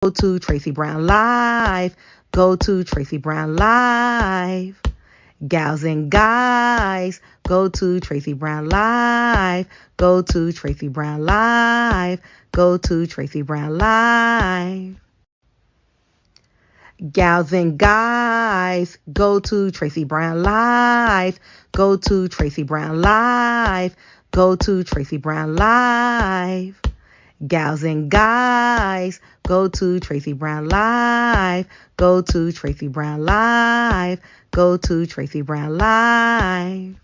Go to Tracey Brown Live. Go to Tracey Brown Live. Gals and guys, go to Tracey Brown Live. Go to Tracey Brown Live. Go to Tracey Brown Live. Gals and guys, go to Tracey Brown Live. Go to Tracey Brown Live. Go to Tracey Brown Live. Gals and guys, go to Tracey Brown Live. Go to Tracey Brown Live. Go to Tracey Brown Live.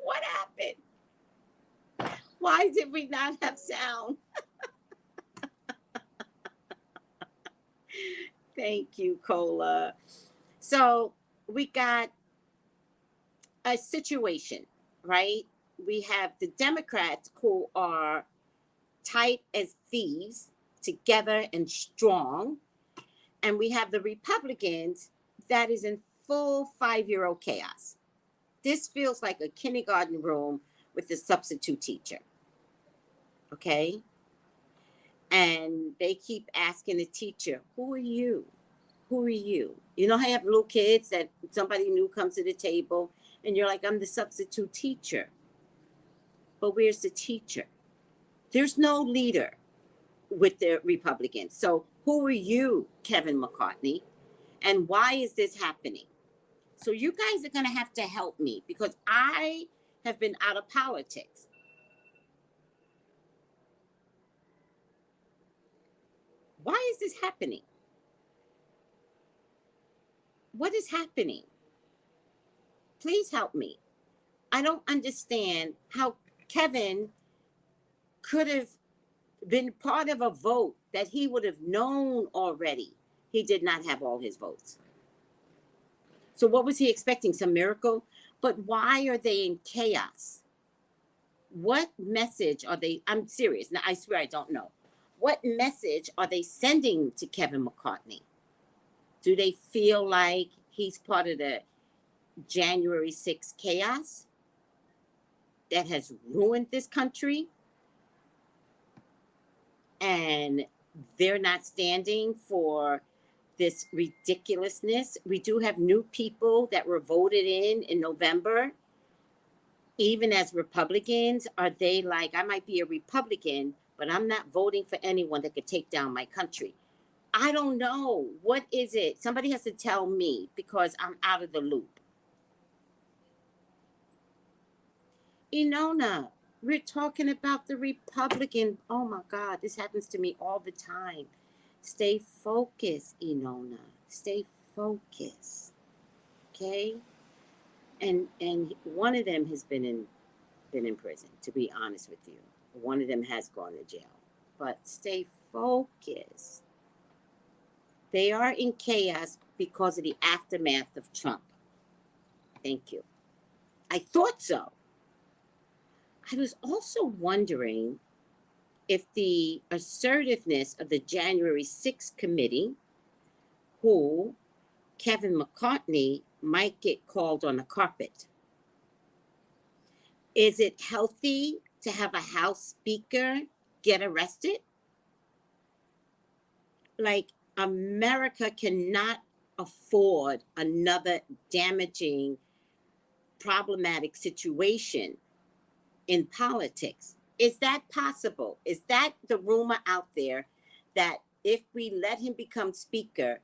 What happened? Why did we not have sound? Thank you, Cola. So we got a situation, right? We have the Democrats who are tight as thieves, together and strong. And we have the Republicans that is in full 5-year-old chaos. This feels like a kindergarten room with a substitute teacher. Okay? And they keep asking the teacher, who are you? Who are you? You know how you have little kids that somebody new comes to the table and you're like, I'm the substitute teacher. But where's the teacher? There's no leader with the Republicans. So who are you, Kevin McCarthy? And why is this happening? So you guys are going to have to help me because I have been out of politics. Why is this happening? What is happening? Please help me. I don't understand how Kevin could have been part of a vote that he would have known already. He did not have all his votes. So what was he expecting? Some miracle? But why are they in chaos? What message are they? I'm serious. Now, I swear I don't know. What message are they sending to Kevin McCarthy? Do they feel like he's part of the January 6th chaos that has ruined this country? And they're not standing for this ridiculousness. We do have new people that were voted in November. Even as Republicans, are they like, I might be a Republican, but I'm not voting for anyone that could take down my country? I don't know. What is it? Somebody has to tell me because I'm out of the loop. Inona, we're talking about the Republican. Oh my God, this happens to me all the time. Stay focused, Inona. Stay focused. Okay? And one of them has been in prison, to be honest with you. One of them has gone to jail. But stay focused. They are in chaos because of the aftermath of Trump. Thank you. I thought so. I was also wondering if the assertiveness of the January 6th committee, who Kevin McCarthy might get called on the carpet. Is it healthy to have a House Speaker get arrested? Like, America cannot afford another damaging, problematic situation in politics. Is that possible? Is that the rumor out there that if we let him become speaker,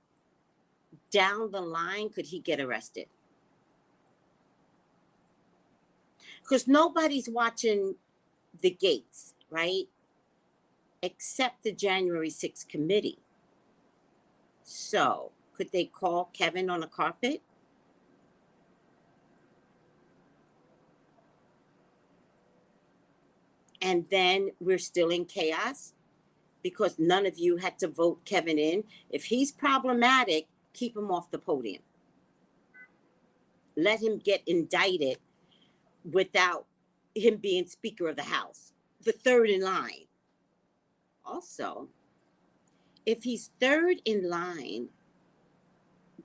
down the line, could he get arrested? Because nobody's watching the gates, right? Except the January 6th committee. So, could they call Kevin on the carpet? And then we're still in chaos because none of you had to vote Kevin in. If he's problematic, keep him off the podium. Let him get indicted without him being Speaker of the House, the third in line. Also, if he's third in line,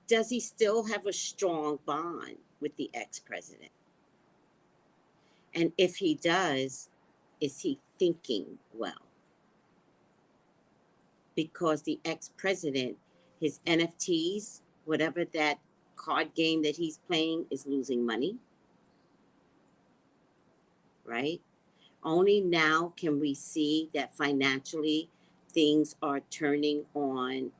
does he still have a strong bond with the ex-president? And if he does, is he thinking well? Because the ex-president, his NFTs, whatever that card game that he's playing, is losing money, right? Only now can we see that financially things are turning on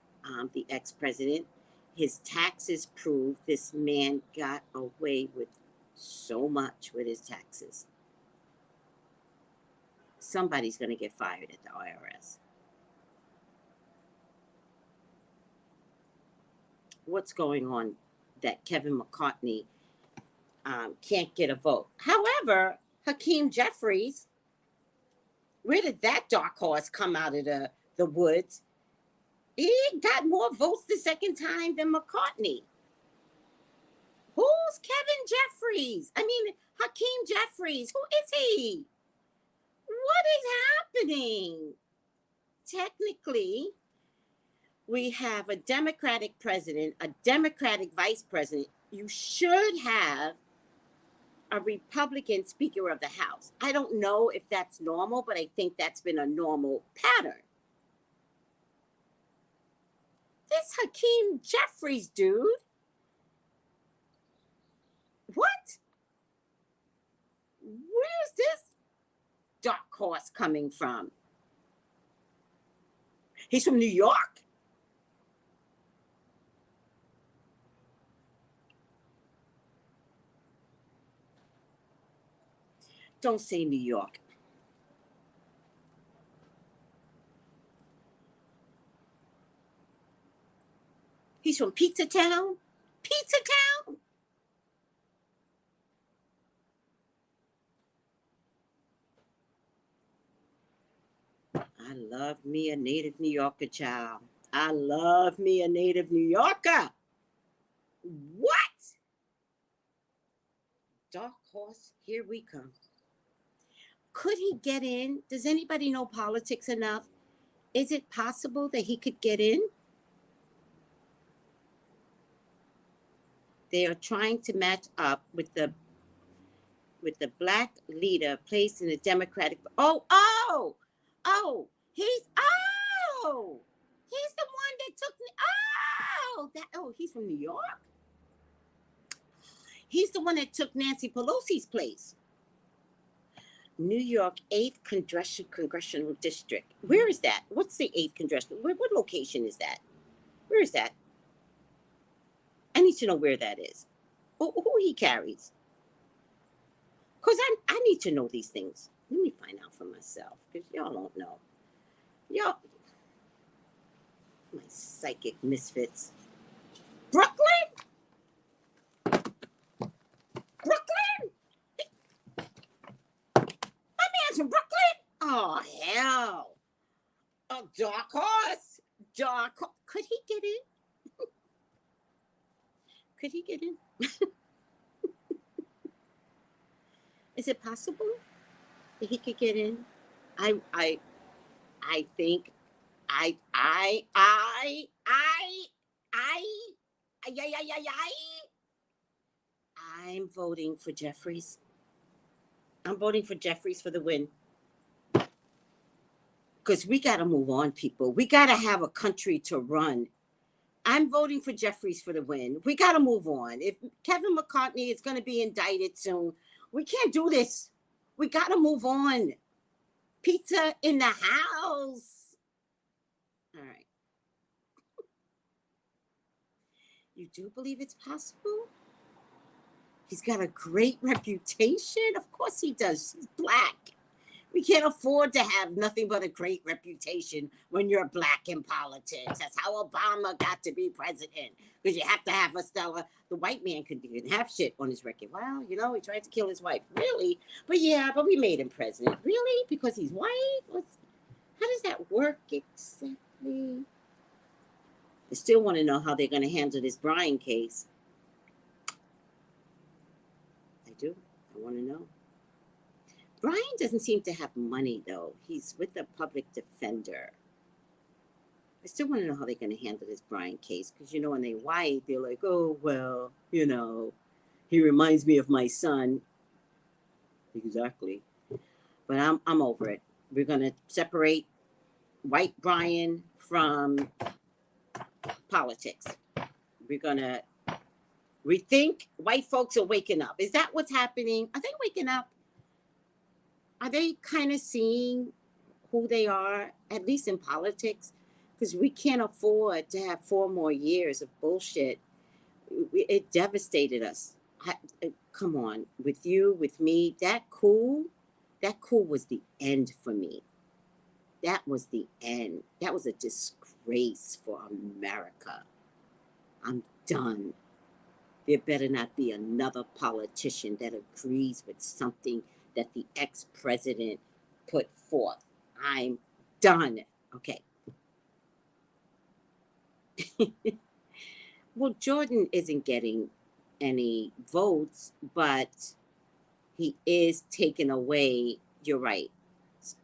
the ex-president. His taxes prove this man got away with so much with his taxes. Somebody's going to get fired at the IRS. What's going on that Kevin McCarthy can't get a vote? However, Hakeem Jeffries, where did that dark horse come out of the woods? He got more votes the second time than McCarthy. Who's Kevin Jeffries? I mean, Hakeem Jeffries. Who is he? What is happening? Technically, we have a Democratic president, a Democratic vice president. You should have a Republican Speaker of the House. I don't know if that's normal, but I think that's been a normal pattern. This Hakeem Jeffries dude, what? Where's this dark horse coming from? He's from New York. Don't say New York. He's from Pizza Town? Pizza Town? I love me a native New Yorker, child. I love me a native New Yorker. What? Dark horse, here we come. Could he get in? Does anybody know politics enough? Is it possible that he could get in? They are trying to match up with the black leader placed in the Democratic. He's the one that took me. He's from New York. He's the one that took Nancy Pelosi's place. New York 8th Congressional District. Where is that? What's the 8th Congressional? What location is that? Where is that? I need to know where that is. Who he carries. Because I need to know these things. Let me find out for myself, because y'all don't know. Y'all, my psychic misfits. Brooklyn? My man's from Brooklyn? Oh, hell. A dark horse. Could he get in? Could he get in? Is it possible? that he could get in. I think I I I I I I'm voting for Jeffries. I'm voting for Jeffries for the win. Because we got to move on, people. We got to have a country to run. I'm voting for Jeffries for the win. We got to move on. If Kevin McCarthy is going to be indicted soon, we can't do this. We got to move on. Pizza in the house. All right. You do believe it's possible? He's got a great reputation. Of course he does. He's black. We can't afford to have nothing but a great reputation when you're black in politics. That's how Obama got to be president. Because you have to have a stellar. The white man could even have shit on his record. Well, you know, he tried to kill his wife. Really? But yeah, but we made him president. Really? Because he's white? How does that work exactly? I still want to know how they're going to handle this Brian case. I do. I want to know. Brian doesn't seem to have money, though. He's with the public defender. I still want to know how they're going to handle this Brian case. Because, you know, when they white, they're like, oh, well, you know, he reminds me of my son. Exactly. But I'm over it. We're going to separate white Brian from politics. We're going to rethink. White folks are waking up. Is that what's happening? Are they waking up? Are they kind of seeing who they are, at least in politics? Because we can't afford to have 4 more years of bullshit. It devastated us. Come on, with you, with me, that cool was the end for me. That was the end. That was a disgrace for America. I'm done. There better not be another politician that agrees with something that the ex-president put forth. I'm done. Okay. Well, Jordan isn't getting any votes, but he is taking away. You're right.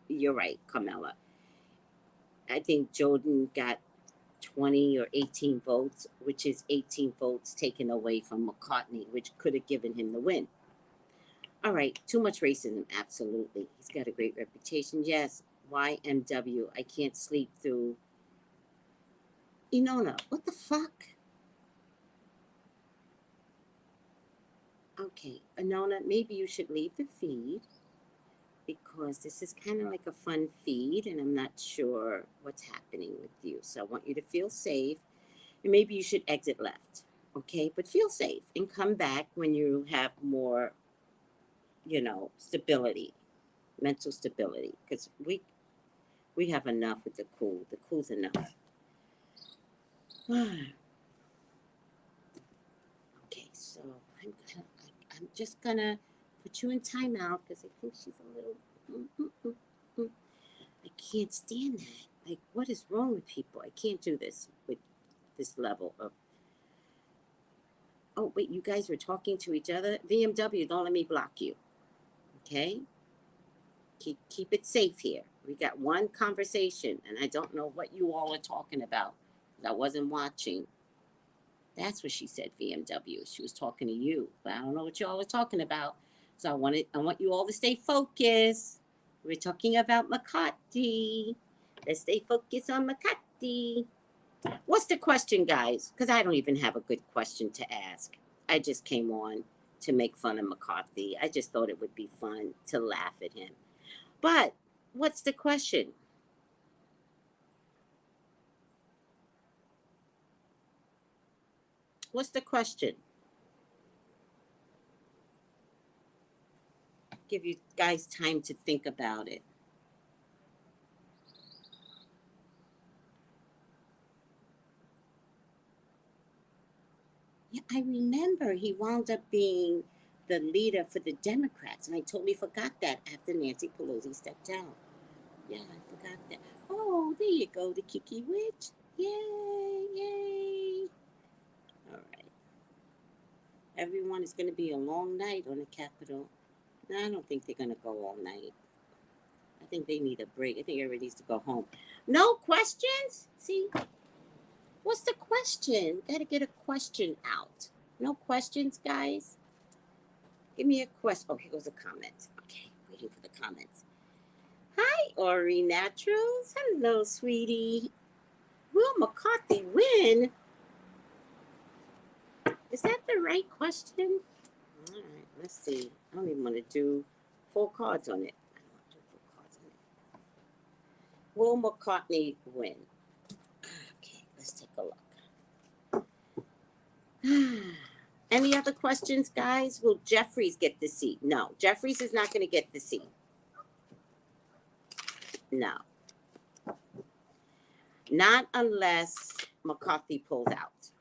You're right, Carmela. I think Jordan got 20 or 18 votes, which is 18 votes taken away from McCarthy, which could have given him the win. All right, too much racism, absolutely. He's got a great reputation. Yes, YMW, I can't sleep through. Inona, what the fuck? Okay, Inona, maybe you should leave the feed because this is kind of like a fun feed and I'm not sure what's happening with you. So I want you to feel safe and maybe you should exit left, okay? But feel safe and come back when you have more, you know, stability, mental stability, because we have enough with the cool. The cool's enough. Okay, so I'm just gonna put you in timeout because I think she's a little. I can't stand that. Like, what is wrong with people? I can't do this with this level of. Oh wait, you guys were talking to each other. VMW, don't let me block you. Okay. Keep it safe here. We got one conversation, and I don't know what you all are talking about. I wasn't watching. That's what she said, VMW. She was talking to you, but I don't know what you all are talking about. So I want you all to stay focused. We're talking about McCarthy. Let's stay focused on McCarthy. What's the question, guys? Because I don't even have a good question to ask. I just came on to make fun of McCarthy. I just thought it would be fun to laugh at him. But what's the question? What's the question? Give you guys time to think about it. Yeah, I remember he wound up being the leader for the Democrats, and I totally forgot that after Nancy Pelosi stepped down. Yeah, I forgot that. Oh, there you go, the Kiki Witch. Yay, yay. All right. Everyone, is going to be a long night on the Capitol. No, I don't think they're going to go all night. think they need a break. I think everybody needs to go home. No questions? See? What's the question? Gotta get a question out. No questions, guys? Give me a question. Oh, here goes a comment. Okay, waiting for the comments. Hi, Ori Naturals. Hello, sweetie. Will McCarthy win? Is that the right question? All right, let's see. I don't even want to do full cards on it. I don't want to do full cards on it. Will McCartney win? Okay, let's take a look. Any other questions, guys? Will Jeffries get the seat? No, Jeffries is not going to get the seat. No. Not unless McCarthy pulls out.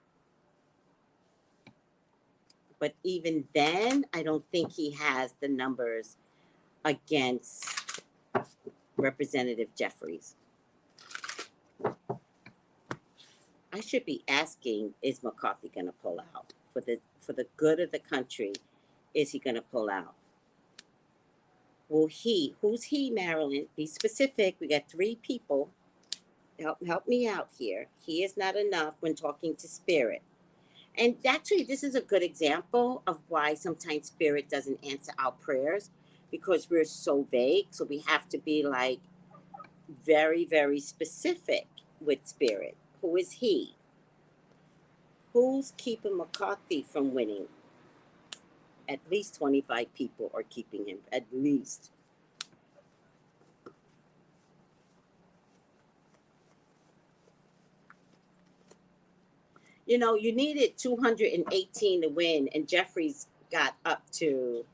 But even then, I don't think he has the numbers against Representative Jeffries. I should be asking, is McCarthy going to pull out? For the good of the country, is he going to pull out? Will he? Who's he, Marilyn? Be specific. We got 3 people. Help me out here. He is not enough when talking to Spirit. And actually, this is a good example of why sometimes Spirit doesn't answer our prayers, because we're so vague. So we have to be like very, very specific with Spirit. Who is he? Who's keeping McCarthy from winning? At least 25 people are keeping him, at least. You know, you needed 218 to win, and Jeffries got up to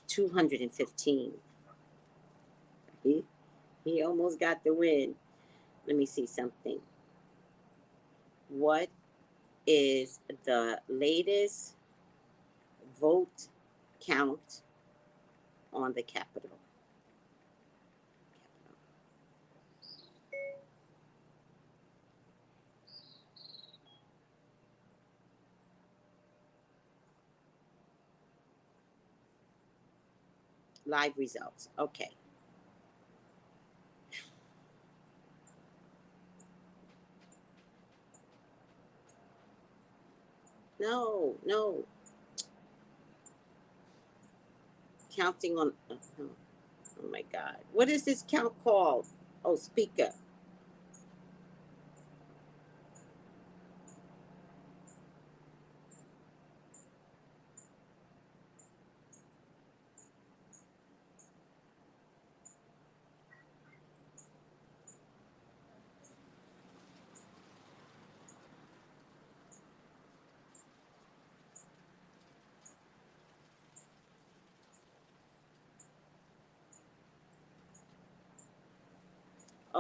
215. He almost got the win. Let me see something. What is the latest vote count on the Capitol? Live results. Okay. No. Counting on. Oh my God. What is this count called? Oh, speaker.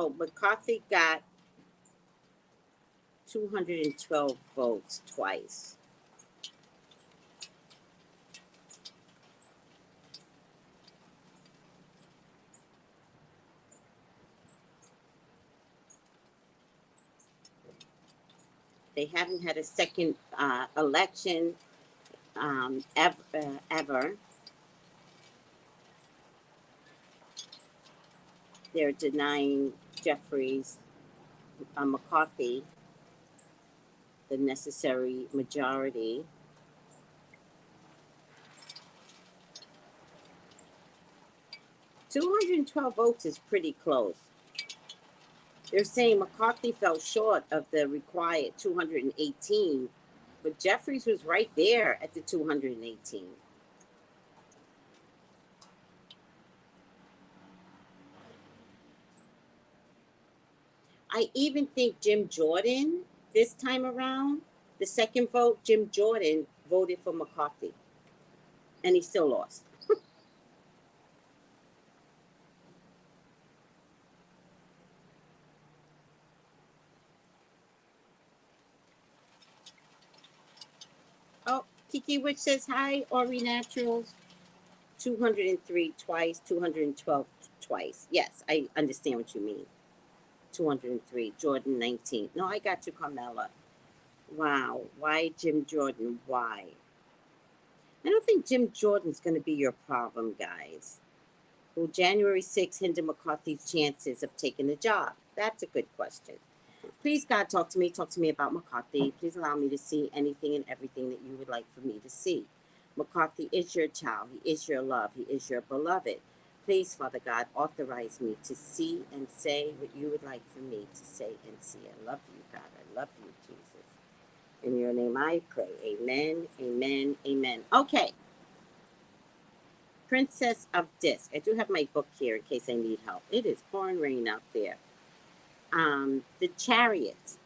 Oh, McCarthy got 212 votes twice. They haven't had a second election ever. They're denying Jeffries, McCarthy, the necessary majority. $212 votes is pretty close. They're saying McCarthy fell short of the required 218, but Jeffries was right there at the 218. I even think Jim Jordan, this time around, the second vote, Jim Jordan voted for McCarthy, and he still lost. Oh, Kiki Witch says hi, Ori Naturals. 203 twice, 212 twice. Yes, I understand what you mean. 203, Jordan 19. No, I got you, Carmela. Wow. Why Jim Jordan? Why? I don't think Jim Jordan's going to be your problem, guys. Will January 6th hinder McCarthy's chances of taking the job? That's a good question. Please, God, talk to me. Talk to me about McCarthy. Please allow me to see anything and everything that you would like for me to see. McCarthy is your child. He is your love. He is your beloved. Please, Father God, authorize me to see and say what you would like for me to say and see. I love you, God. I love you, Jesus. In your name I pray. Amen, amen, amen. Okay. Princess of Disc. I do have my book here in case I need help. It is pouring rain out there. The Chariot.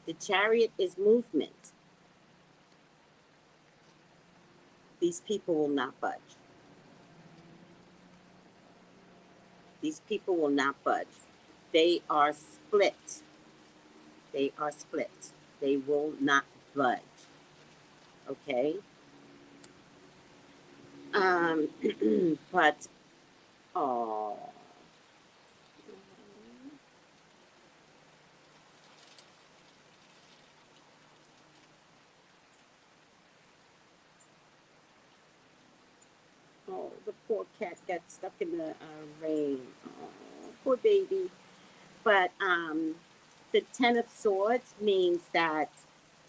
The Chariot is movement. These people will not budge. These people will not budge. They are split. They are split. They will not budge. Okay? But, oh. Oh, the poor cat got stuck in the rain. Oh, poor baby. But the Ten of Swords means that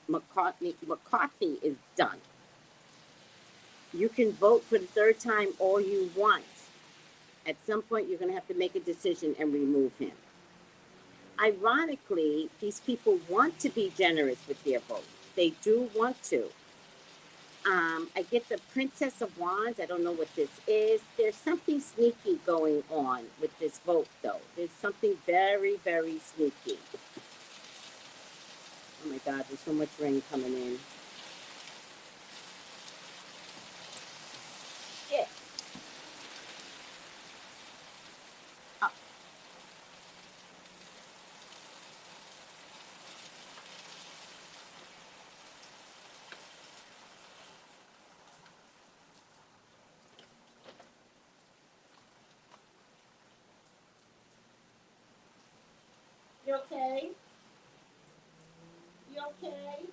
McCarthy is done. You can vote for the third time all you want. At some point, you're going to have to make a decision and remove him. Ironically, these people want to be generous with their vote. They do want to. I get the Princess of Wands. I don't know what this is. There's something sneaky going on with this vote, though. There's something very, very sneaky. Oh, my God. There's so much rain coming in. Yeah. Oh. You okay? You okay?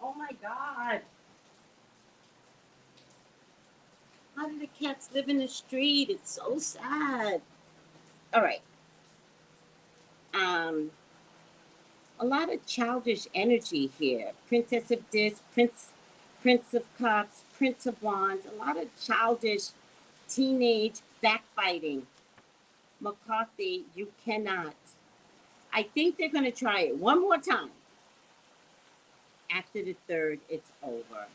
Oh, my God. How do the cats live in the street? It's so sad. All right. A lot of childish energy here. Princess of Disc, Prince of Cups, Prince of Wands. A lot of childish teenage backbiting. McCarthy, you cannot. I think they're going to try it one more time. After the third, it's over.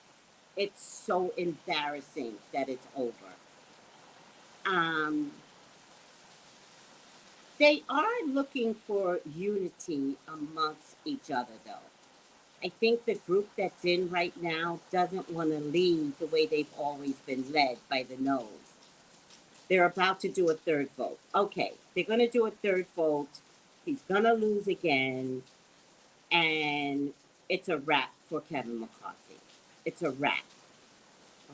It's so embarrassing that it's over. They are looking for unity amongst each other, though. I think the group that's in right now doesn't want to lead the way they've always been led by the nose. They're about to do a third vote. Okay, they're going to do a third vote. He's going to lose again. And it's a wrap for Kevin McCarthy. It's a wrap.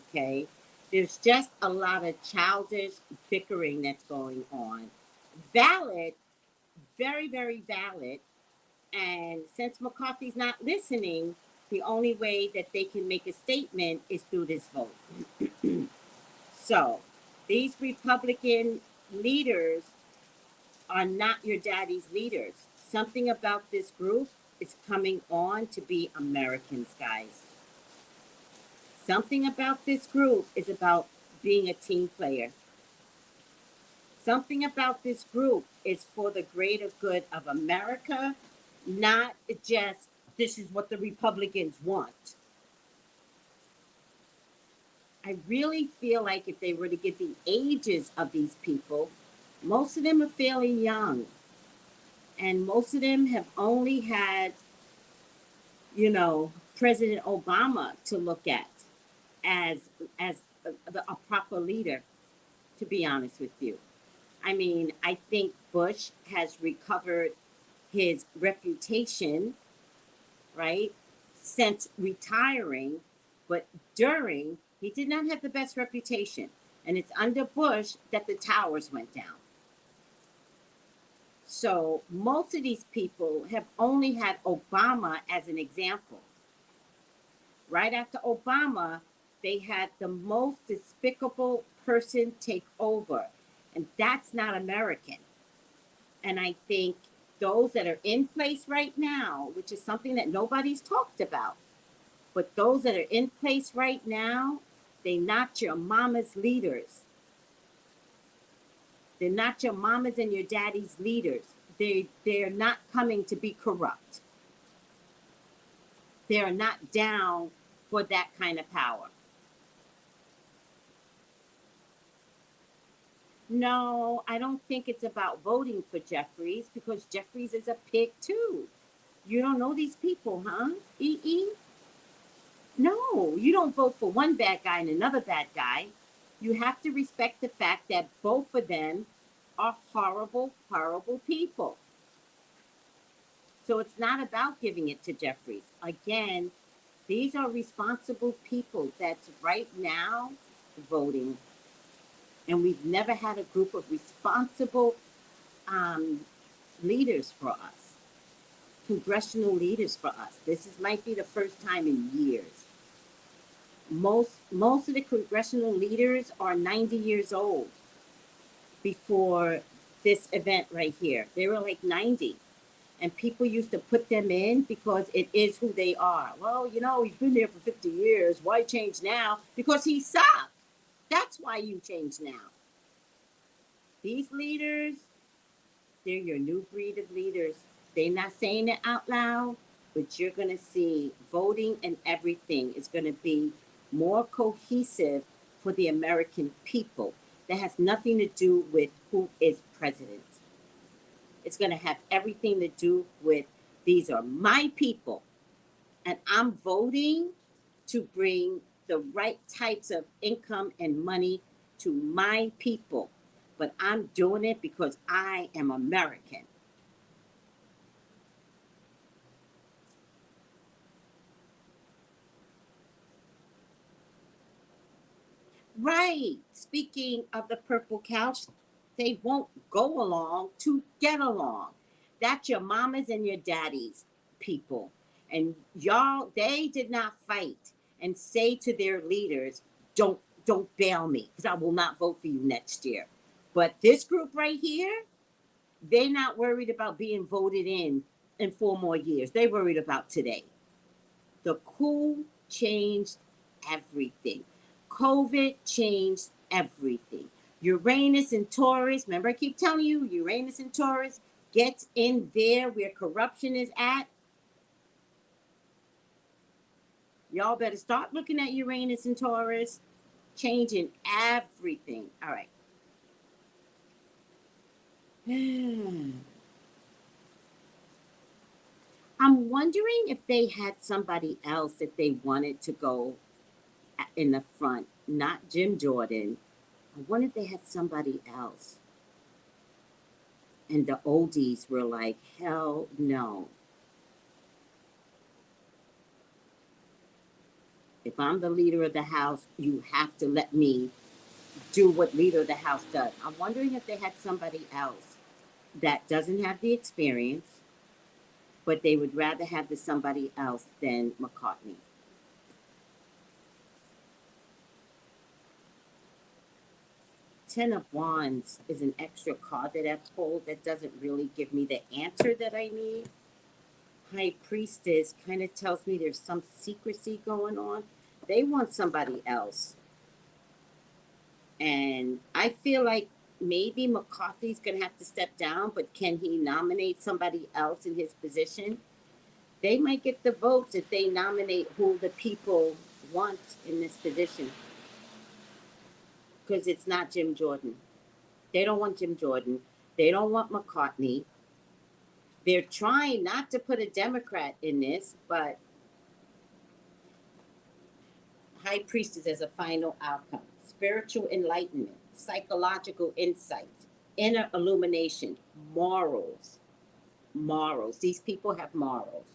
Okay? There's just a lot of childish bickering that's going on. Valid, very, very valid. And since McCarthy's not listening, the only way that they can make a statement is through this vote. So, these Republican leaders are not your daddy's leaders. Something about this group is coming on to be Americans, guys. Something about this group is about being a team player. Something about this group is for the greater good of America, not just this is what the Republicans want. I really feel like if they were to get the ages of these people, most of them are fairly young. And most of them have only had, President Obama to look at as a proper leader, to be honest with you. I mean, I think Bush has recovered his reputation, right, since retiring, but during, he did not have the best reputation. And it's under Bush that the towers went down. So most of these people have only had Obama as an example. Right after Obama, they had the most despicable person take over. And that's not American. And I think those that are in place right now, which is something that nobody's talked about, but those that are in place right now, they're not your mama's leaders. They're not your mama's and your daddy's leaders. They're not coming to be corrupt. They're not down for that kind of power. No, I don't think it's about voting for Jeffries, because Jeffries is a pig too. You don't know these people, huh? E. No, you don't vote for one bad guy and another bad guy. You have to respect the fact that both of them are horrible, horrible people. So it's not about giving it to Jeffries. Again, these are responsible people that's right now voting. And we've never had a group of responsible leaders for us, congressional leaders for us. Might be the first time in years. Most of the congressional leaders are 90 years old before this event right here. They were like 90. And people used to put them in because it is who they are. Well, he's been there for 50 years. Why change now? Because he sucked. That's why you change now. These leaders, they're your new breed of leaders. They're not saying it out loud, but you're going to see voting and everything is going to be more cohesive for the American people. That has nothing to do with who is president. It's going to have everything to do with, these are my people, and I'm voting to bring the right types of income and money to my people. But I'm doing it because I am American. Right. Speaking of the purple couch, they won't go along to get along. That's your mamas and your daddies, people. And y'all, they did not fight and say to their leaders, don't bail me, because I will not vote for you next year. But this group right here, they're not worried about being voted in 4 more years. They're worried about today. The coup changed everything. COVID changed everything. Uranus and Taurus, remember I keep telling you, Uranus and Taurus gets in there where corruption is at. Y'all better start looking at Uranus and Taurus, changing everything. All right. I'm wondering if they had somebody else that they wanted to go in the front, not Jim Jordan. I wonder if they had somebody else. And the oldies were like, hell no. If I'm the leader of the house, you have to let me do what leader of the house does. I'm wondering if they had somebody else that doesn't have the experience, but they would rather have the somebody else than McCarthy. Ten of Wands is an extra card that I've pulled that doesn't really give me the answer that I need. High Priestess kind of tells me there's some secrecy going on. They want somebody else. And I feel like maybe McCarthy's going to have to step down, but can he nominate somebody else in his position? They might get the votes if they nominate who the people want in this position. Because it's not Jim Jordan. They don't want Jim Jordan. They don't want McCarthy. They're trying not to put a Democrat in this, but High Priestess as a final outcome. Spiritual enlightenment, psychological insight, inner illumination, morals. Morals. These people have morals.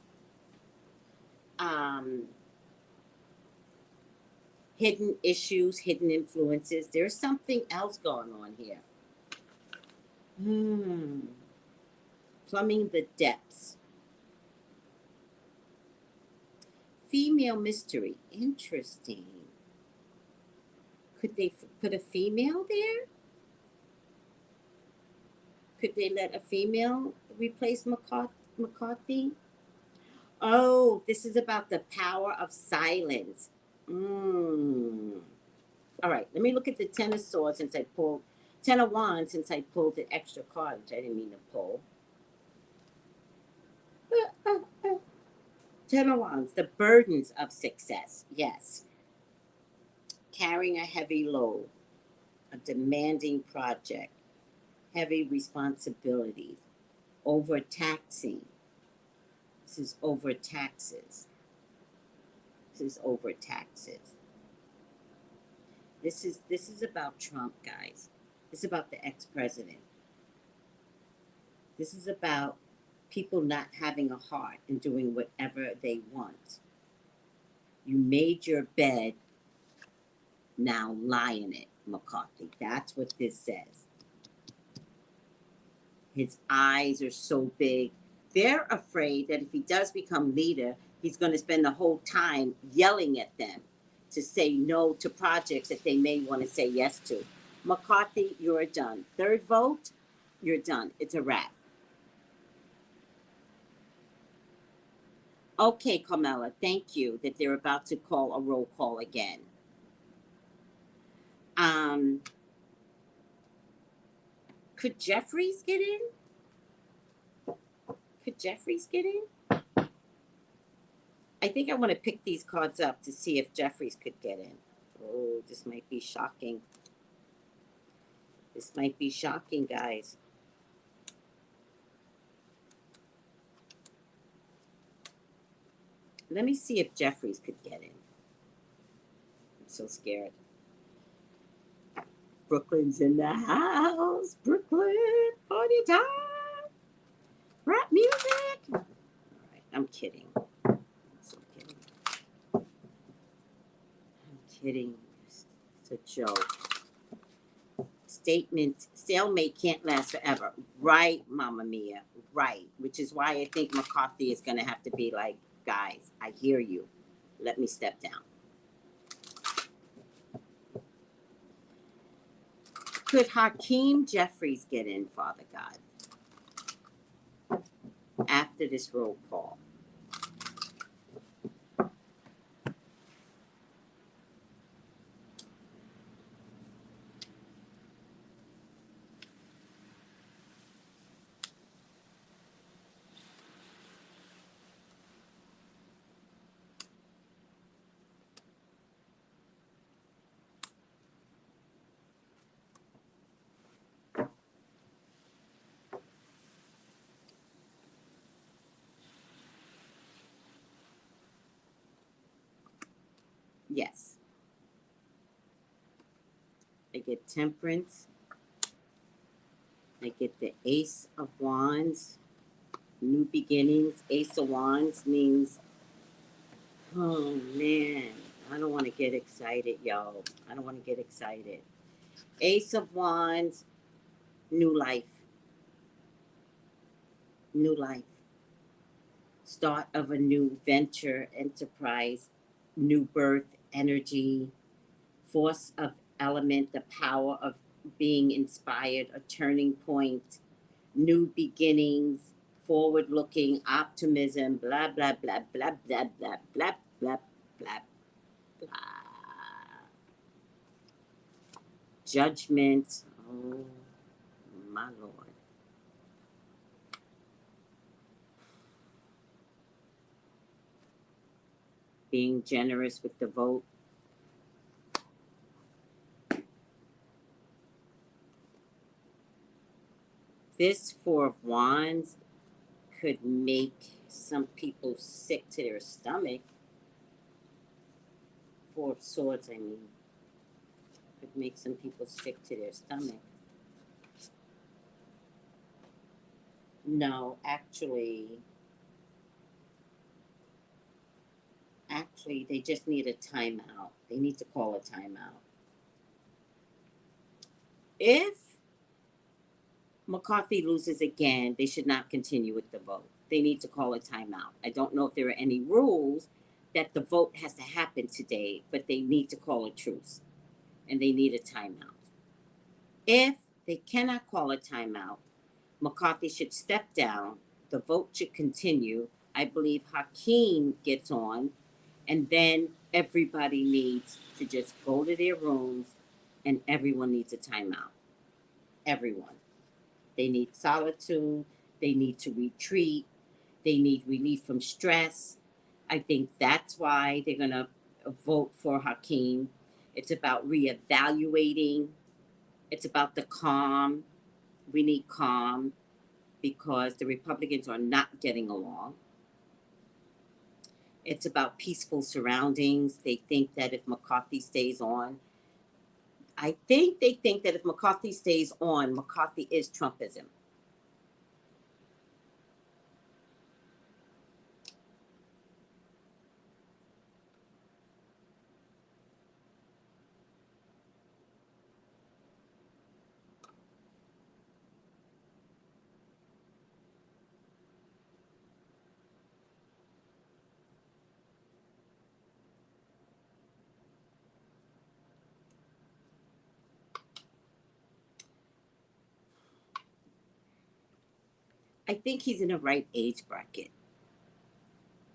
Hidden issues, hidden influences. There's something else going on here. Plumbing the depths. Female mystery. Interesting. Could they put a female there? Could they let a female replace McCarthy? Oh, this is about the power of silence. Mm. All right, let me look at the Ten of Swords since I pulled, Ten of Wands since I pulled the extra card, which I didn't mean to pull. Ten of Wands, the burdens of success. Yes. Carrying a heavy load, a demanding project, heavy responsibilities, overtaxing. This is over taxes. This is over taxes. This is about Trump, guys. This is about the ex-president. This is about people not having a heart and doing whatever they want. You made your bed, now lie in it, McCarthy. That's what this says. His eyes are so big. They're afraid that if he does become leader, he's going to spend the whole time yelling at them to say no to projects that they may want to say yes to. McCarthy, you're done. Third vote, you're done. It's a wrap. Okay, Carmela, thank you that they're about to call a roll call again. Could Jeffries get in? Could Jeffries get in? I think I want to pick these cards up to see if Jeffries could get in. Oh, this might be shocking. This might be shocking, guys. Let me see if Jeffries could get in. I'm so scared. Brooklyn's in the house. Brooklyn, party time. Rap music. All right, I'm kidding. I'm so kidding. I'm kidding. It's a joke. Statement, stalemate can't last forever. Right, Mama Mia. Right. Which is why I think McCarthy is going to have to be like, guys, I hear you. Let me step down. Could Hakeem Jeffries get in, Father God, after this roll call? Yes. I get Temperance. I get the Ace of Wands. New beginnings. Ace of Wands means, oh man, I don't want to get excited, y'all. I don't want to get excited. Ace of Wands, new life. New life. Start of a new venture, enterprise, new birth, energy, force of element, the power of being inspired, a turning point, new beginnings, forward looking, optimism, blah, blah, blah, blah, blah, blah, blah, blah, blah, blah. Judgment. Oh, my Lord. Being generous with the vote. This Four of Wands could make some people sick to their stomach. Four of Swords, I mean. Could make some people sick to their stomach. No, actually, they just need a timeout. They need to call a timeout. If McCarthy loses again, they should not continue with the vote. They need to call a timeout. I don't know if there are any rules that the vote has to happen today, but they need to call a truce. and they need a timeout. If they cannot call a timeout, McCarthy should step down. The vote should continue. I believe Hakeem gets on, and then everybody needs to just go to their rooms, and everyone needs a timeout. Everyone. They need solitude. They need to retreat. They need relief from stress. I think that's why they're going to vote for Hakeem. It's about reevaluating. It's about the calm. We need calm because the Republicans are not getting along. It's about peaceful surroundings. They think that if McCarthy stays on, I think they think that if McCarthy stays on, McCarthy is Trumpism. I think he's in the right age bracket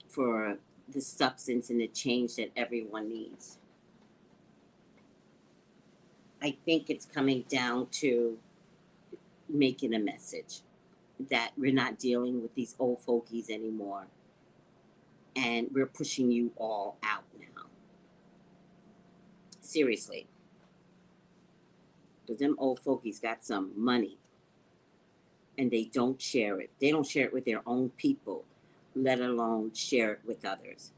for the substance and the change that everyone needs. I think it's coming down to making a message that we're not dealing with these old fogies anymore, and we're pushing you all out now. Seriously. Because them old fogies got some money, and they don't share it. They don't share it with their own people, let alone share it with others.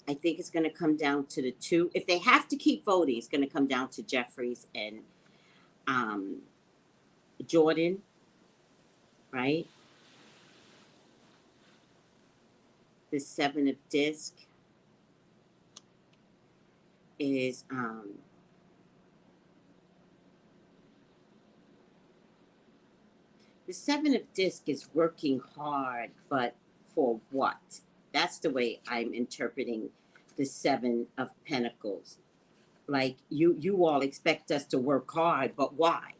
I think it's going to come down to the two. If they have to keep voting, it's going to come down to Jeffries and Jordan, right? The 7 of disc is the 7 of disc is working hard, but for what? That's the way I'm interpreting the 7 of pentacles. Like you all expect us to work hard, but why?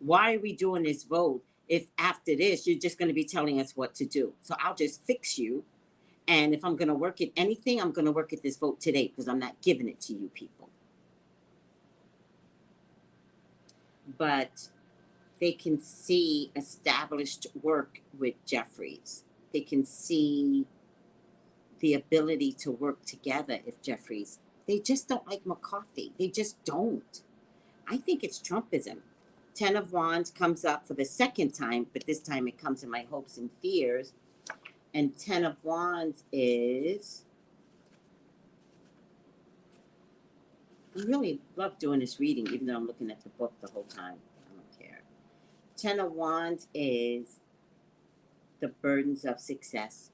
Why are we doing this vote if after this you're just going to be telling us what to do? So I'll just fix you. And if I'm going to work at anything, I'm going to work at this vote today because I'm not giving it to you people. But they can see established work with Jeffries. They can see the ability to work together if Jeffries. They just don't like McCarthy. They just don't. I think it's Trumpism. 10 of Wands comes up for the second time, but this time it comes in my hopes and fears. And 10 of Wands is... I really love doing this reading, even though I'm looking at the book the whole time. I don't care. 10 of Wands is the burdens of success.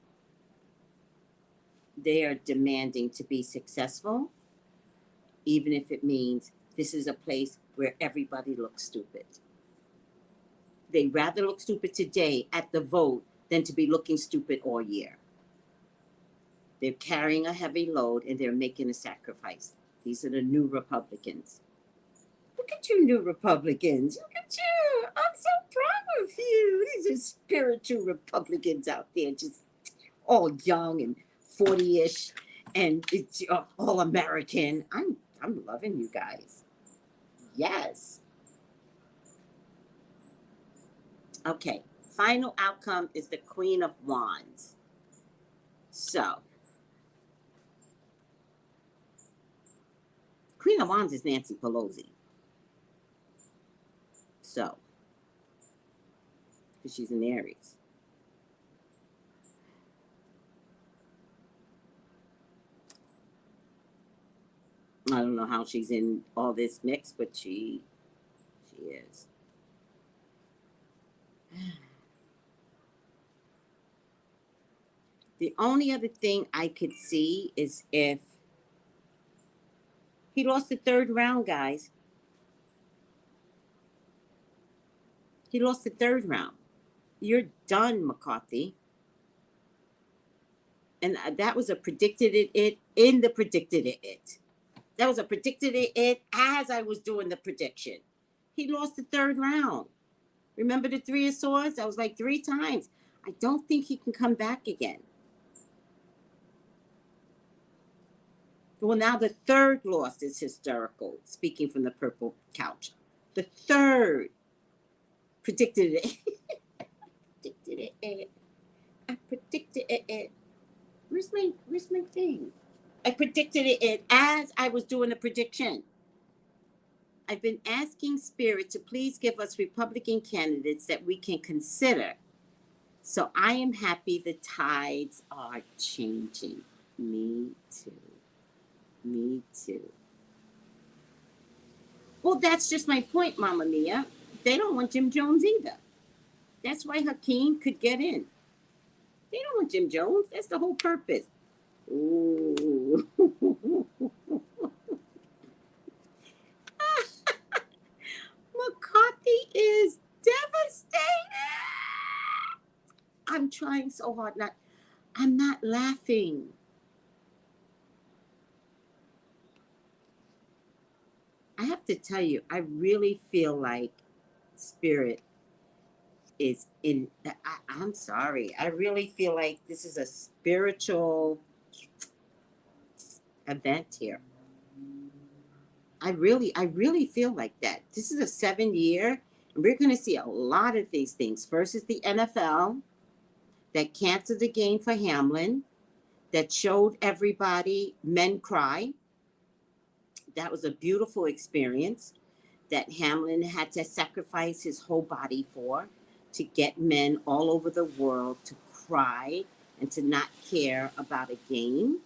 They are demanding to be successful, even if it means this is a place where everybody looks stupid. They'd rather look stupid today at the vote than to be looking stupid all year. They're carrying a heavy load and they're making a sacrifice. These are the new Republicans. Look at you, new Republicans. Look at you. I'm so proud of you. These are spiritual Republicans out there, just all young and 40-ish, and it's all American. I'm loving you guys. Yes. Okay. Final outcome is the Queen of Wands. So, Queen of Wands is Nancy Pelosi. So, because she's an Aries. I don't know how she's in all this mix, but she is. The only other thing I could see is if he lost the 3rd round, guys. He lost the 3rd round. You're done, McCarthy. And that was a predicted it in the predicted it. That was a predicted it as I was doing the prediction. He lost the third round. Remember the Three of Swords? That was like 3 times. I don't think he can come back again. Well, now the third loss is hysterical, speaking from the purple couch. The third predicted it. predicted it. I predicted it. Where's my thing? I predicted it as I was doing the prediction. I've been asking Spirit to please give us Republican candidates that we can consider. So I am happy the tides are changing. Me too. Me too. Well, that's just my point, Mama Mia. They don't want Jim Jones either. That's why Hakeem could get in. They don't want Jim Jones. That's the whole purpose. Ooh. McCarthy is devastated. I'm trying so hard not. I'm not laughing. I have to tell you, I really feel like Spirit is in. I'm sorry. I really feel like this is a spiritual event here. I really feel like that. This is a 7-year, and we're going to see a lot of these things. First is the NFL that canceled the game for Hamlin, that showed everybody men cry. That was a beautiful experience that Hamlin had to sacrifice his whole body for, to get men all over the world to cry and to not care about a game.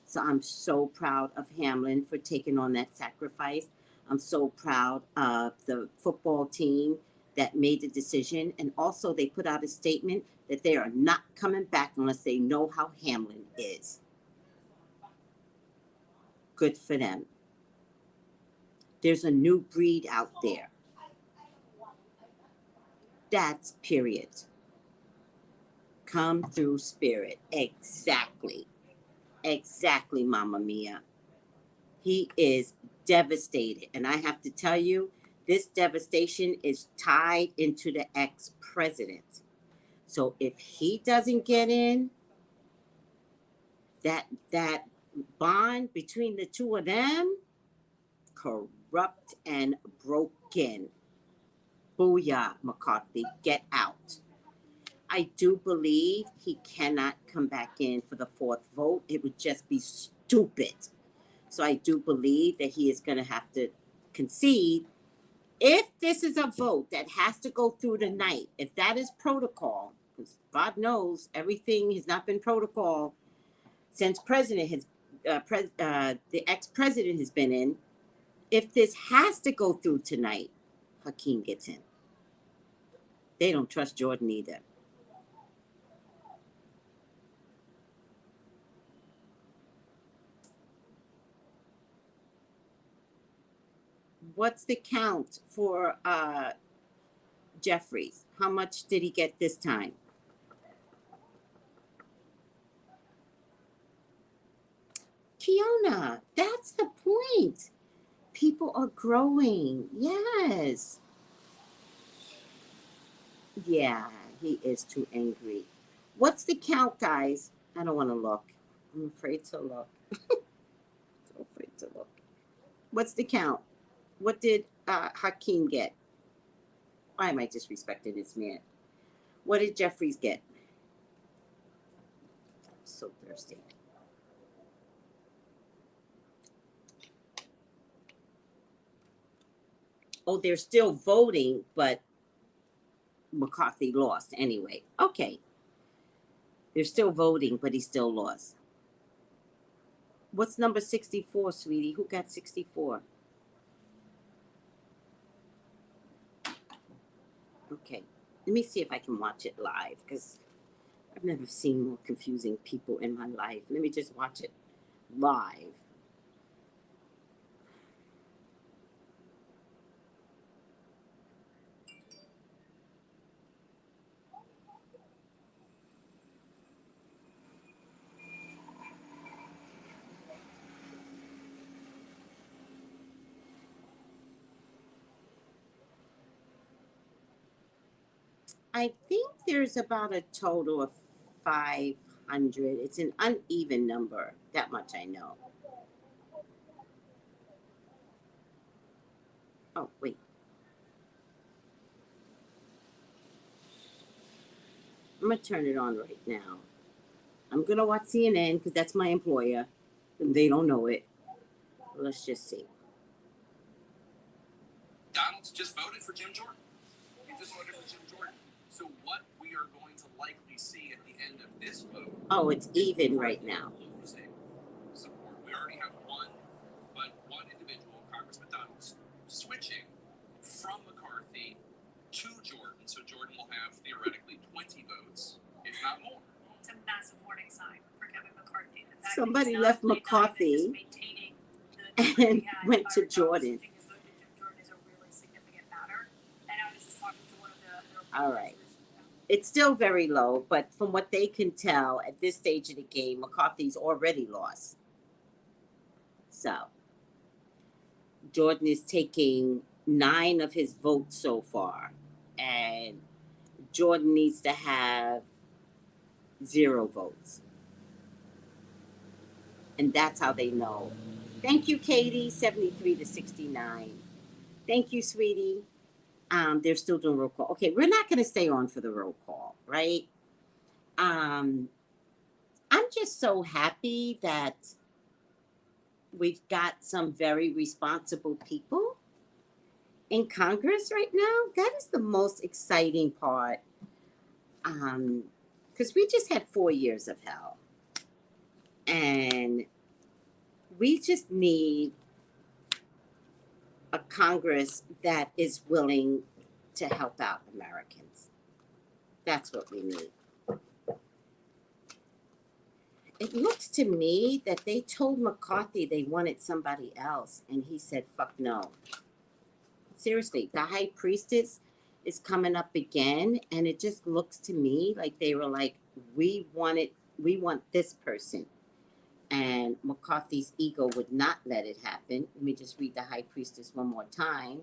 So I'm so proud of Hamlin for taking on that sacrifice. I'm so proud of the football team that made the decision. And also they put out a statement that they are not coming back unless they know how Hamlin is. Good for them. There's a new breed out there. That's period. Come through Spirit. Exactly. Exactly, Mama Mia. He is devastated. And I have to tell you, this devastation is tied into the ex-president. So if he doesn't get in, that bond between the two of them, corrupt and broken. Booyah, McCarthy, get out. I do believe he cannot come back in for the fourth vote. It would just be stupid. So I do believe that he is going to have to concede. If this is a vote that has to go through the night, if that is protocol, because God knows everything has not been protocol since president has, the ex-president has been in. If this has to go through tonight, Hakeem gets in. They don't trust Jordan either. What's the count for Jeffries? How much did he get this time? Kiona, that's the point. People are growing. Yes. Yeah, he is too angry. What's the count, guys? I don't want to look. I'm afraid to look. So afraid to look. What's the count? What did Hakeem get? Why am I disrespecting this man? What did Jeffries get? I'm so thirsty. Oh, they're still voting, but McCarthy lost anyway. Okay. They're still voting, but he still lost. What's number 64, sweetie? Who got 64? Okay. Let me see if I can watch it live, because I've never seen more confusing people in my life. Let me just watch it live. I think there's about a total of 500. It's an uneven number. That much I know. Oh, wait. I'm going to turn it on right now. I'm going to watch CNN because that's my employer. And they don't know it. Let's just see. Donald's just voted for Jim Jordan. He just voted for Jim Jordan. So what we are going to likely see at the end of this vote... Oh, it's even right now. Losing support. We already have one individual, Congressman Donald's, switching from McCarthy to Jordan. So Jordan will have theoretically 20 votes, if not more. It's a massive warning sign for Kevin McCarthy. The fact Somebody that left McCarthy and went to Jordan. All right. It's still very low, but from what they can tell at this stage of the game, McCarthy's already lost. So Jordan is taking 9 of his votes so far, and Jordan needs to have 0 votes. And that's how they know. Thank you, Katie, 73-69. Thank you, sweetie. They're still doing roll call. Okay, we're not going to stay on for the roll call, right? I'm just so happy that we've got some very responsible people in Congress right now. That is the most exciting part. Because we just had 4 years of hell. And we just need a Congress that is willing to help out Americans. That's what we need. It looks to me that they told McCarthy they wanted somebody else, and he said, fuck no. Seriously, the high priestess is coming up again, and it just looks to me like they were like, we want this person. And McCarthy's ego would not let it happen. Let me just read the high priestess one more time.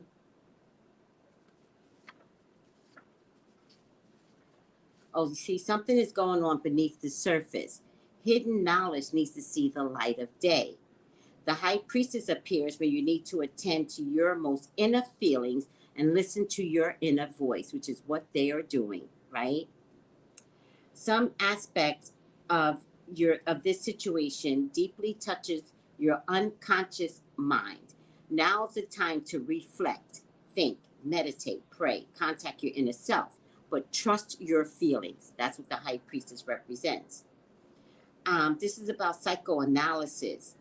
Oh, you see, something is going on beneath the surface. Hidden knowledge needs to see the light of day. The high priestess appears when you need to attend to your most inner feelings and listen to your inner voice, which is what they are doing, right? Some aspects of this situation deeply touches your unconscious mind. Now's the time to reflect, think, meditate, pray, contact your inner self, but trust your feelings. That's what the high priestess represents. This is about psychoanalysis.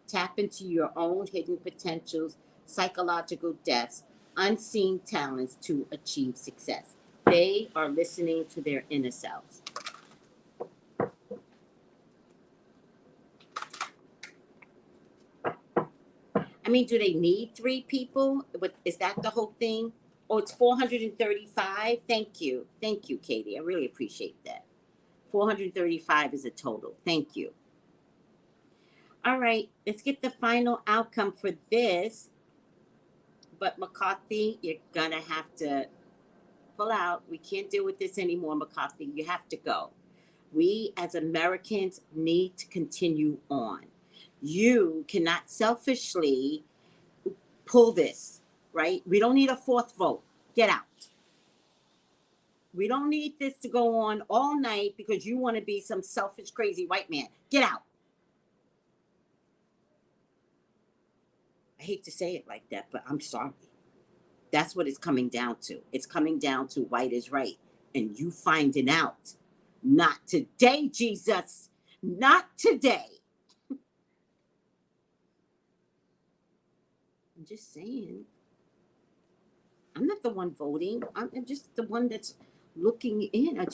Tap into your own hidden potentials, psychological depths, unseen talents to achieve success. They are listening to their inner selves. I mean, do they need 3 people? Is that the whole thing? Oh, it's 435. Thank you. Thank you, Katie. I really appreciate that. 435 is a total. Thank you. All right, let's get the final outcome for this. But McCarthy, you're going to have to pull out. We can't deal with this anymore, McCarthy. You have to go. We as Americans need to continue on. You cannot selfishly pull this, right? We don't need a 4th vote. Get out. We don't need this to go on all night because you want to be some selfish, crazy white man. Get out. I hate to say it like that, but I'm sorry. That's what it's coming down to. It's coming down to white is right. And you finding out. Not today, Jesus. Not today. I'm just saying. I'm not the one voting. I'm just the one that's looking in.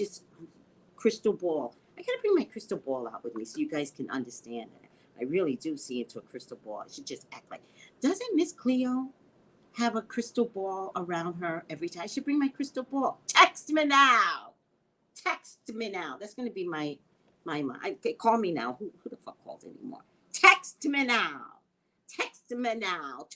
Crystal ball. I got to bring my crystal ball out with me so you guys can understand it. I really do see into a crystal ball. I should just act like. Doesn't Miss Cleo have a crystal ball around her every time? I should bring my crystal ball. Text me now. Text me now. That's going to be call me now. Who the fuck calls anymore? Text me now. Text me now,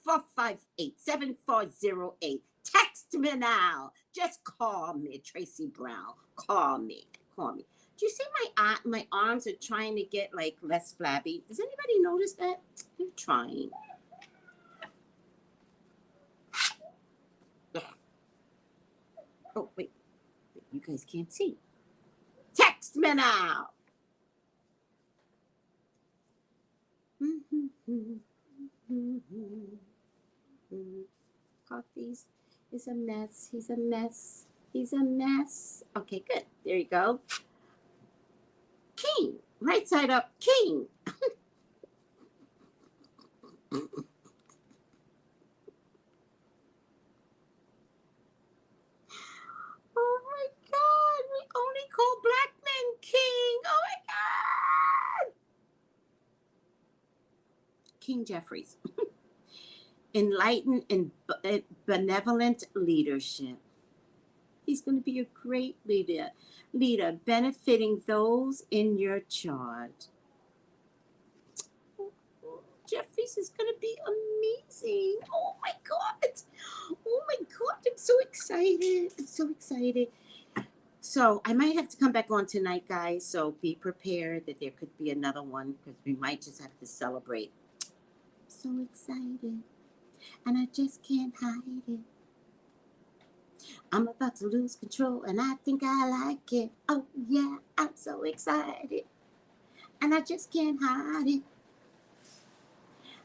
213-458-7408. Text me now. Just call me, Tracey Brown. Call me. Call me. Do you see my arms are trying to get like less flabby? Does anybody notice that? They're trying. Oh, wait. You guys can't see. Text me now. Coffee's is a mess. He's a mess. He's a mess. Okay, good. There you go. King. Right side up. King. Oh my God. We only call black men king. Oh my God. King Jeffries. Enlightened and benevolent leadership. He's going to be a great leader, benefiting those in your charge. Jeffries is going to be amazing. Oh my God. Oh my God. I'm so excited. I'm so excited. So I might have to come back on tonight, guys. So be prepared that there could be another one because we might just have to celebrate. So excited. And I just can't hide it. I'm about to lose control and I think I like it. Oh yeah, I'm so excited. And I just can't hide it.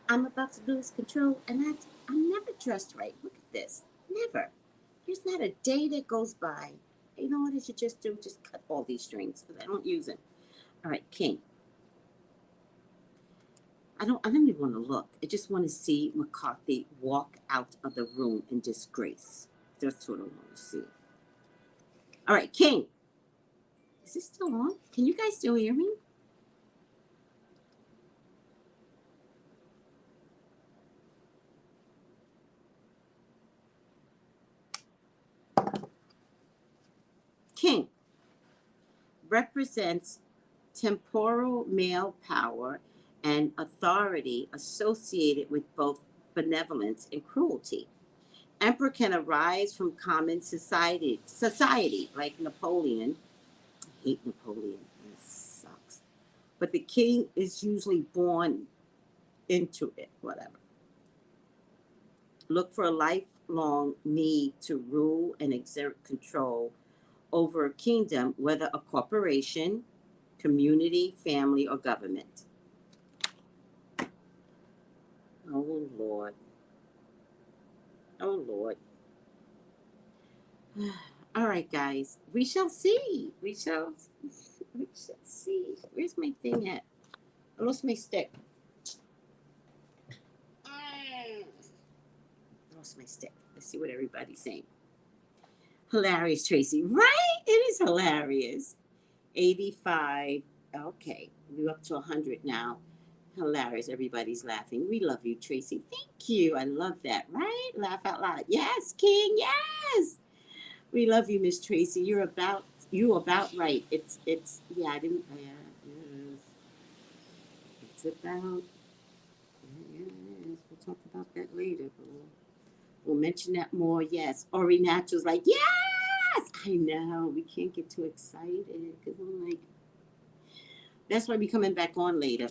I'm about to lose control and I'm never dressed right. Look at this. Never. There's not a day that goes by. You know what I should just do? Just cut all these strings because I don't use them. All right, King. I don't even want to look. I just want to see McCarthy walk out of the room in disgrace. That's what I want to see. All right, King. Is this still on? Can you guys still hear me? King represents temporal male power and authority associated with both benevolence and cruelty. Emperor can arise from common society like Napoleon. I hate Napoleon. It sucks. But the king is usually born into it, whatever. Look for a lifelong need to rule and exert control over a kingdom, whether a corporation, community, family, or government. Oh, Lord. Oh, Lord. All right, guys. We shall see. We shall see. Where's my thing at? I lost my stick. I lost my stick. Let's see what everybody's saying. Hilarious, Tracey. Right? It is hilarious. 85. Okay. We're up to 100 now. Hilarious. Everybody's laughing. We love you, Tracey. Thank you. I love that. Right? Laugh out loud. Yes, King. Yes. We love you, Miss Tracey. You're about right. It's yeah, I didn't it's about yes, we'll talk about that later, but we'll mention that more. Yes. Ori Natural's like, yes! I know. We can't get too excited because I'm like, that's why we're coming back on later.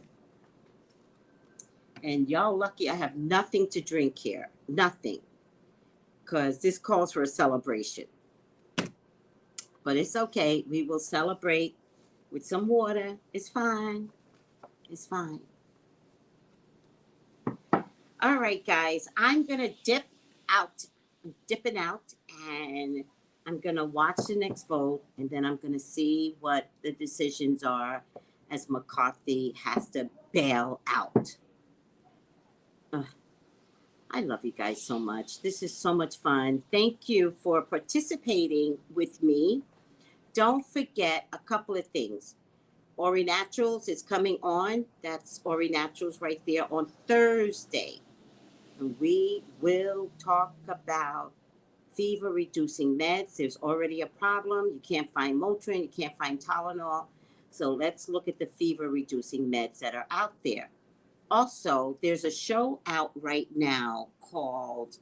And y'all lucky I have nothing to drink here. Nothing. Because this calls for a celebration. But it's okay. We will celebrate with some water. It's fine. It's fine. All right, guys. I'm going to dip out. I'm dipping out. And I'm going to watch the next vote. And then I'm going to see what the decisions are as McCarthy has to bail out. I love you guys so much. This is so much fun. Thank you for participating with me. Don't forget a couple of things. Ori Naturals is coming on. That's Ori Naturals right there on Thursday. And we will talk about fever-reducing meds. There's already a problem. You can't find Motrin. You can't find Tylenol. So let's look at the fever-reducing meds that are out there. Also, there's a show out right now called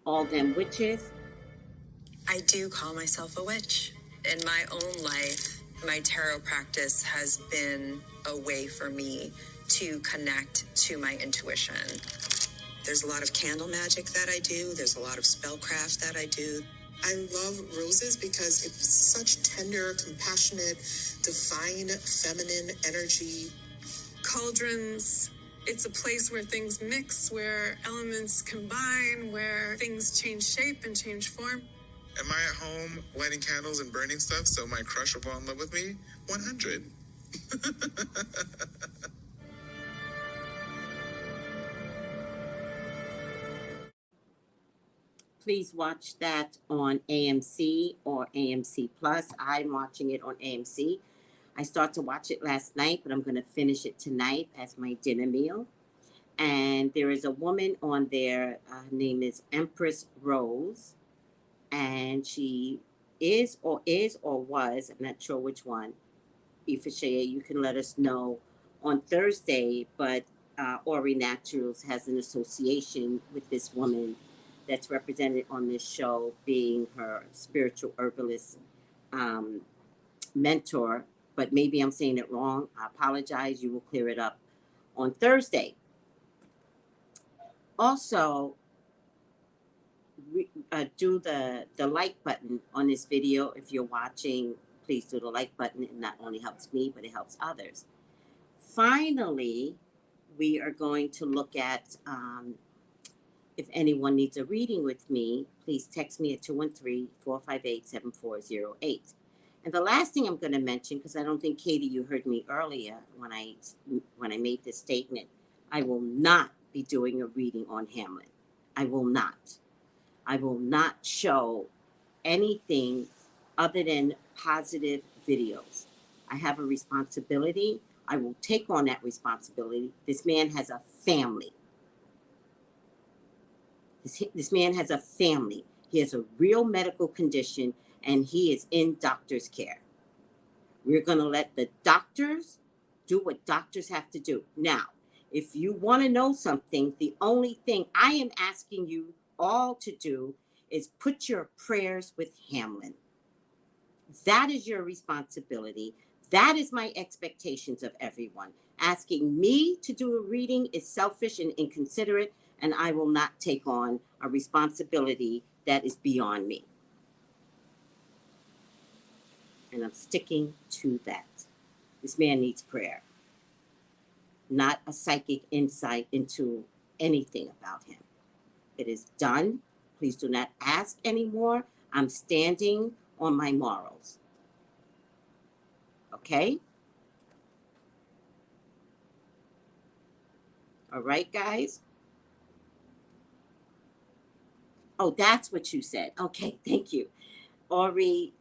All Them Witches. I do call myself a witch. In my own life, my tarot practice has been a way for me to connect to my intuition. There's a lot of candle magic that I do. There's a lot of spellcraft that I do. I love roses because it's such tender, compassionate, divine, feminine energy. Cauldrons. It's a place where things mix, where elements combine, where things change shape and change form. Am I at home lighting candles and burning stuff so my crush will fall in love with me? 100. Please watch that on AMC or AMC Plus. I'm watching it on AMC. I started to watch it last night, but I'm going to finish it tonight as my dinner meal. And there is a woman on there. Her name is Empress Rose. And she is or was, I'm not sure which one. Ifashaya, you can let us know on Thursday. But Ori Naturals has an association with this woman that's represented on this show, being her spiritual herbalist mentor. But maybe I'm saying it wrong. I apologize. You will clear it up on Thursday. Also, do the like button on this video. If you're watching, please do the like button. It not only helps me, but it helps others. Finally, we are going to look at, if anyone needs a reading with me, please text me at 213-458-7408. And the last thing I'm going to mention, because I don't think, Katie, you heard me earlier when I made this statement, I will not be doing a reading on Hamlet. I will not. I will not show anything other than positive videos. I have a responsibility. I will take on that responsibility. This man has a family. This man has a family. He has a real medical condition, and he is in doctor's care. We're going to let the doctors do what doctors have to do. Now, if you want to know something, the only thing I am asking you all to do is put your prayers with Hamlin. That is your responsibility. That is my expectations of everyone. Asking me to do a reading is selfish and inconsiderate, and I will not take on a responsibility that is beyond me. And I'm sticking to that. This man needs prayer, not a psychic insight into anything about him. It is done. Please do not ask anymore. I'm standing on my morals. Okay? All right, guys? Oh, that's what you said. Okay, thank you. Ori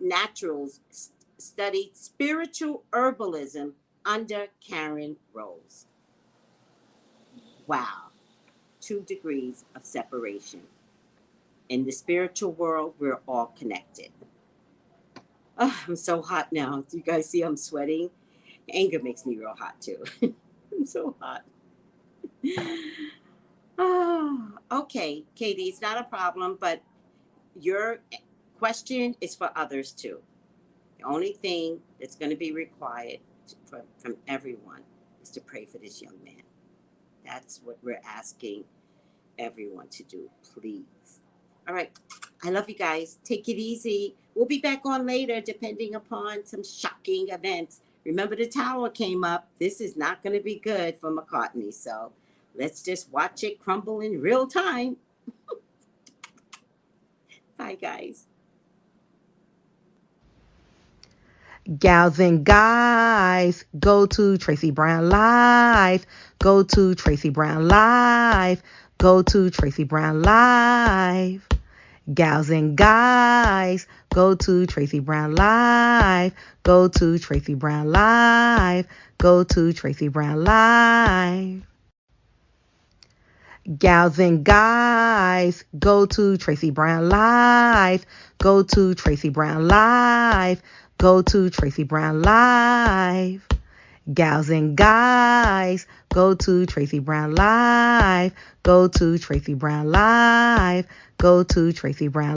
Naturals studied spiritual herbalism under Karen Rose. Wow. 2 degrees of separation. In the spiritual world, we're all connected. Oh, I'm so hot now. Do you guys see I'm sweating? Anger makes me real hot too. I'm so hot. Oh, okay, Katie, it's not a problem, but your question is for others too. The only thing that's going to be required from everyone is to pray for this young man. That's what we're asking everyone to do, please. All right. I love you guys. Take it easy. We'll be back on later, depending upon some shocking events. Remember, the tower came up. This is not going to be good for McCarthy. So let's just watch it crumble in real time. Bye, guys. Gals and guys, go to Tracey Brown Live. Go to Tracey Brown Live. Go to Tracey Brown Live. Gals and guys, go to Tracey Brown Live. Go to Tracey Brown Live. Go to Tracey Brown Live. Gals and guys, go to Tracey Brown Live. Go to Tracey Brown Live. Go to Tracey Brown Live. Gals and guys, go to Tracey Brown Live. Go to Tracey Brown Live. Go to Tracey Brown